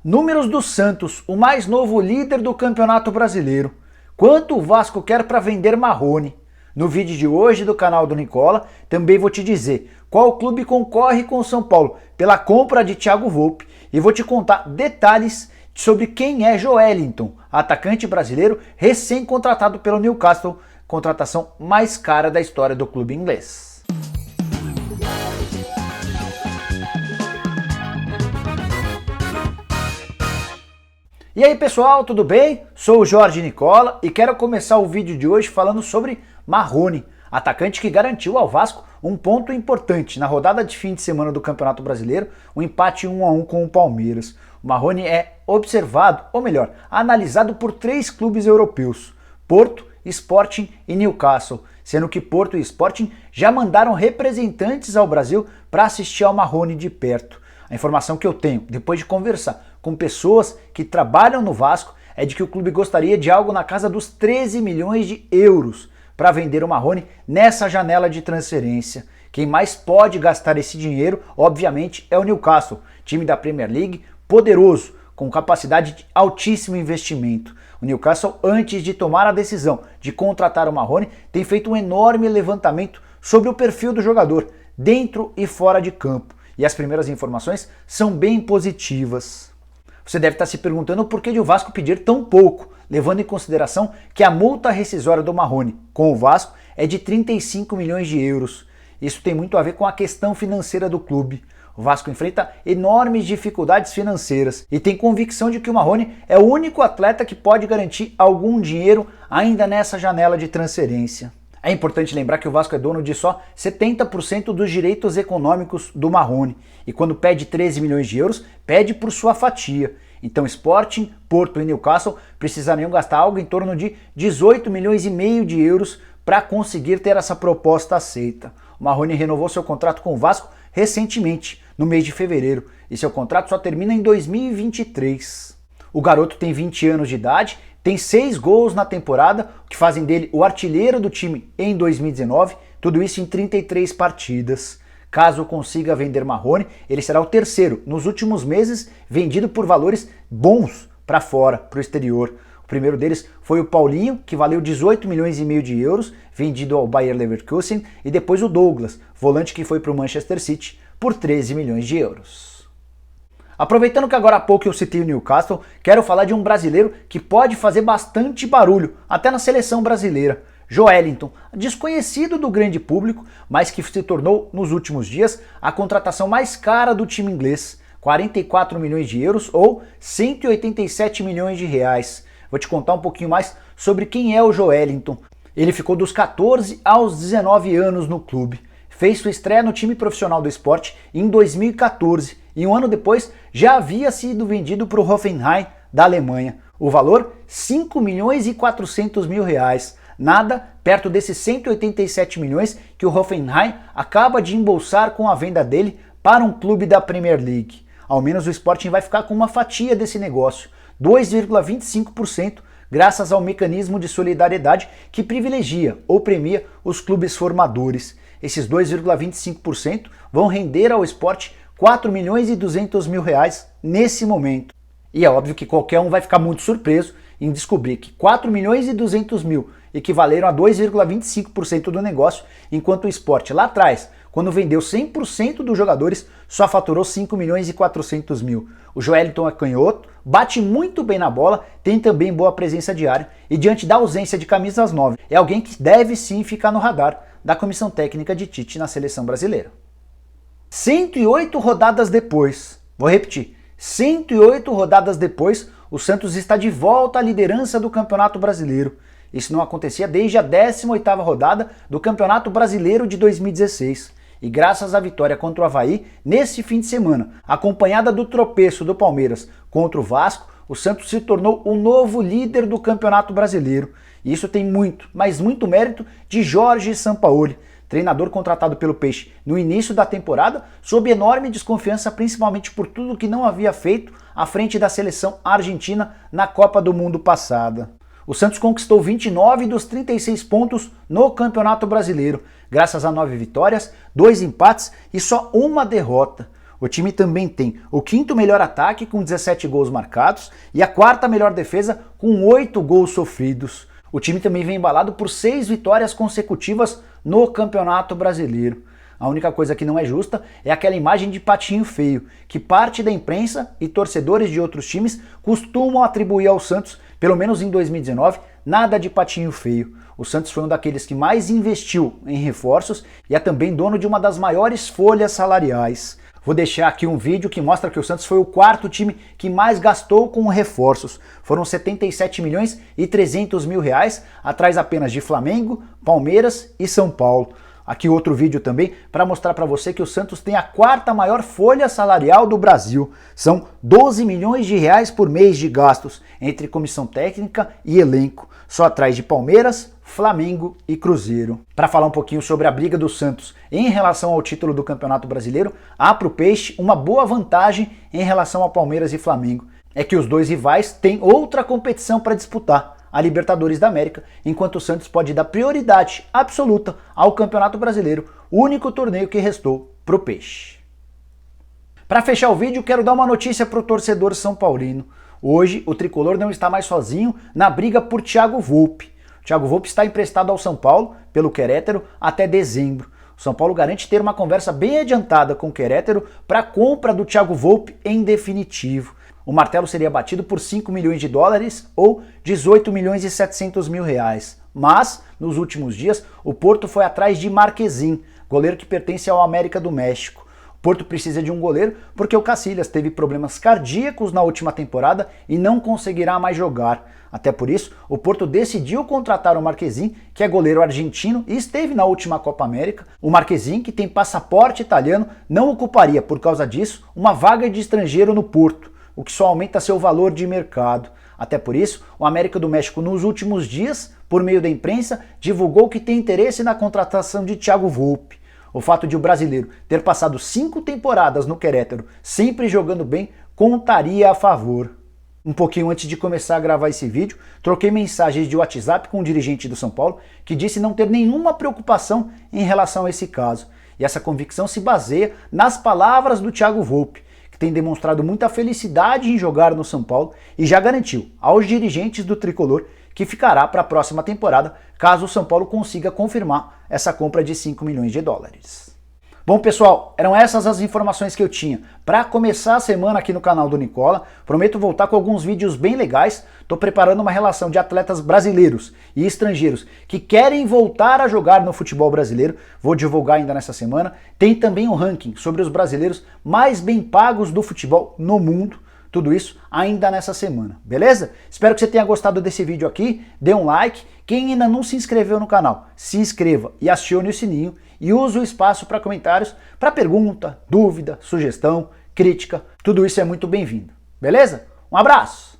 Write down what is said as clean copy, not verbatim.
Números do Santos, o mais novo líder do Campeonato Brasileiro. Quanto o Vasco quer para vender Marrone? No vídeo de hoje do canal do Nicola, também vou te dizer qual clube concorre com o São Paulo pela compra de Thiago Volpi e vou te contar detalhes sobre quem é Joelinton, atacante brasileiro recém-contratado pelo Newcastle, contratação mais cara da história do clube inglês. E aí pessoal, tudo bem? Sou o Jorge Nicola e quero começar o vídeo de hoje falando sobre Marrone, atacante que garantiu ao Vasco um ponto importante na rodada de fim de semana do Campeonato Brasileiro, um empate 1-1 com o Palmeiras. O Marrone é observado, ou melhor, analisado por 3 clubes europeus, Porto, Sporting e Newcastle, sendo que Porto e Sporting já mandaram representantes ao Brasil para assistir ao Marrone de perto. A informação que eu tenho, depois de conversar com pessoas que trabalham no Vasco, é de que o clube gostaria de algo na casa dos 13 milhões de euros para vender o Marrone nessa janela de transferência. Quem mais pode gastar esse dinheiro, obviamente, é o Newcastle, time da Premier League, poderoso, com capacidade de altíssimo investimento. O Newcastle, antes de tomar a decisão de contratar o Marrone, tem feito um enorme levantamento sobre o perfil do jogador, dentro e fora de campo. E as primeiras informações são bem positivas. Você deve estar se perguntando por que o Vasco pedir tão pouco, levando em consideração que a multa rescisória do Marrone com o Vasco é de 35 milhões de euros. Isso tem muito a ver com a questão financeira do clube. O Vasco enfrenta enormes dificuldades financeiras e tem convicção de que o Marrone é o único atleta que pode garantir algum dinheiro ainda nessa janela de transferência. É importante lembrar que o Vasco é dono de só 70% dos direitos econômicos do Marrone e quando pede 13 milhões de euros, pede por sua fatia. Então Sporting, Porto e Newcastle precisariam gastar algo em torno de 18 milhões e meio de euros para conseguir ter essa proposta aceita. O Marrone renovou seu contrato com o Vasco recentemente, no mês de fevereiro, e seu contrato só termina em 2023. O garoto tem 20 anos de idade, tem 6 gols na temporada, o que fazem dele o artilheiro do time em 2019, tudo isso em 33 partidas. Caso consiga vender Marrone, ele será o terceiro nos últimos meses vendido por valores bons para fora, para o exterior. O primeiro deles foi o Paulinho, que valeu 18 milhões e meio de euros, vendido ao Bayer Leverkusen, e depois o Douglas, volante que foi para o Manchester City, por 13 milhões de euros. Aproveitando que agora há pouco eu citei o Newcastle, quero falar de um brasileiro que pode fazer bastante barulho, até na seleção brasileira. Joelinton, desconhecido do grande público, mas que se tornou, nos últimos dias, a contratação mais cara do time inglês, 44 milhões de euros ou 187 milhões de reais. Vou te contar um pouquinho mais sobre quem é o Joelinton. Ele ficou dos 14 aos 19 anos no clube. Fez sua estreia no time profissional do Sport em 2014 e um ano depois já havia sido vendido para o Hoffenheim da Alemanha. O valor, 5 milhões e 400 mil reais. Nada perto desses 187 milhões que o Hoffenheim acaba de embolsar com a venda dele para um clube da Premier League. Ao menos o Sporting vai ficar com uma fatia desse negócio, 2,25%, graças ao mecanismo de solidariedade que privilegia ou premia os clubes formadores. Esses 2,25% vão render ao Sport 4 milhões e 200 mil reais nesse momento. E é óbvio que qualquer um vai ficar muito surpreso em descobrir que 4 milhões e 200 mil equivaleram a 2,25% do negócio, enquanto o Sport lá atrás, quando vendeu 100% dos jogadores, só faturou 5 milhões e 400 mil. O Joelinton é canhoto, bate muito bem na bola, tem também boa presença de área e diante da ausência de camisas 9, é alguém que deve sim ficar no radar da comissão técnica de Tite na seleção brasileira. 108 rodadas depois, vou repetir, 108 rodadas depois, o Santos está de volta à liderança do Campeonato Brasileiro. Isso não acontecia desde a 18ª rodada do Campeonato Brasileiro de 2016. E graças à vitória contra o Avaí, nesse fim de semana, acompanhada do tropeço do Palmeiras contra o Vasco, o Santos se tornou o novo líder do Campeonato Brasileiro. E isso tem muito, mas muito mérito de Jorge Sampaoli, treinador contratado pelo Peixe no início da temporada, sob enorme desconfiança, principalmente por tudo que não havia feito à frente da seleção argentina na Copa do Mundo passada. O Santos conquistou 29 dos 36 pontos no Campeonato Brasileiro, graças a 9 vitórias, 2 empates e só uma derrota. O time também tem o quinto melhor ataque com 17 gols marcados e a quarta melhor defesa com 8 gols sofridos. O time também vem embalado por 6 vitórias consecutivas no Campeonato Brasileiro. A única coisa que não é justa é aquela imagem de patinho feio, que parte da imprensa e torcedores de outros times costumam atribuir ao Santos, pelo menos em 2019, nada de patinho feio. O Santos foi um daqueles que mais investiu em reforços e é também dono de uma das maiores folhas salariais. Vou deixar aqui um vídeo que mostra que o Santos foi o quarto time que mais gastou com reforços. Foram 77 milhões e 300 mil reais, atrás apenas de Flamengo, Palmeiras e São Paulo. Aqui outro vídeo também para mostrar para você que o Santos tem a quarta maior folha salarial do Brasil. São 12 milhões de reais por mês de gastos entre comissão técnica e elenco, só atrás de Palmeiras, Flamengo e Cruzeiro. Para falar um pouquinho sobre a briga do Santos em relação ao título do Campeonato Brasileiro, há para o Peixe uma boa vantagem em relação ao Palmeiras e Flamengo. É que os dois rivais têm outra competição para disputar, a Libertadores da América, enquanto o Santos pode dar prioridade absoluta ao Campeonato Brasileiro, o único torneio que restou para o Peixe. Para fechar o vídeo, quero dar uma notícia para o torcedor são paulino. Hoje, o tricolor não está mais sozinho na briga por Thiago Volpi. O Thiago Volpi está emprestado ao São Paulo, pelo Querétaro, até dezembro. O São Paulo garante ter uma conversa bem adiantada com o Querétaro para a compra do Thiago Volpi em definitivo. O martelo seria batido por 5 milhões de dólares ou 18 milhões e 700 mil reais. Mas, nos últimos dias, o Porto foi atrás de Marquezin, goleiro que pertence ao América do México. O Porto precisa de um goleiro porque o Casillas teve problemas cardíacos na última temporada e não conseguirá mais jogar. Até por isso, o Porto decidiu contratar o Marquezin, que é goleiro argentino e esteve na última Copa América. O Marquezin, que tem passaporte italiano, não ocuparia, por causa disso, uma vaga de estrangeiro no Porto, o que só aumenta seu valor de mercado. Até por isso, o América do México nos últimos dias, por meio da imprensa, divulgou que tem interesse na contratação de Thiago Volpi. O fato de o brasileiro ter passado 5 temporadas no Querétaro, sempre jogando bem, contaria a favor. Um pouquinho antes de começar a gravar esse vídeo, troquei mensagens de WhatsApp com um dirigente do São Paulo que disse não ter nenhuma preocupação em relação a esse caso. E essa convicção se baseia nas palavras do Thiago Volpi, que tem demonstrado muita felicidade em jogar no São Paulo e já garantiu aos dirigentes do tricolor que ficará para a próxima temporada, caso o São Paulo consiga confirmar essa compra de 5 milhões de dólares. Bom, pessoal, eram essas as informações que eu tinha para começar a semana aqui no canal do Nicola. Prometo voltar com alguns vídeos bem legais. Estou preparando uma relação de atletas brasileiros e estrangeiros que querem voltar a jogar no futebol brasileiro. Vou divulgar ainda nessa semana. Tem também um ranking sobre os brasileiros mais bem pagos do futebol no mundo. Tudo isso ainda nessa semana, beleza? Espero que você tenha gostado desse vídeo aqui. Dê um like. Quem ainda não se inscreveu no canal, se inscreva e acione o sininho. E use o espaço para comentários, para pergunta, dúvida, sugestão, crítica. Tudo isso é muito bem-vindo, beleza? Um abraço!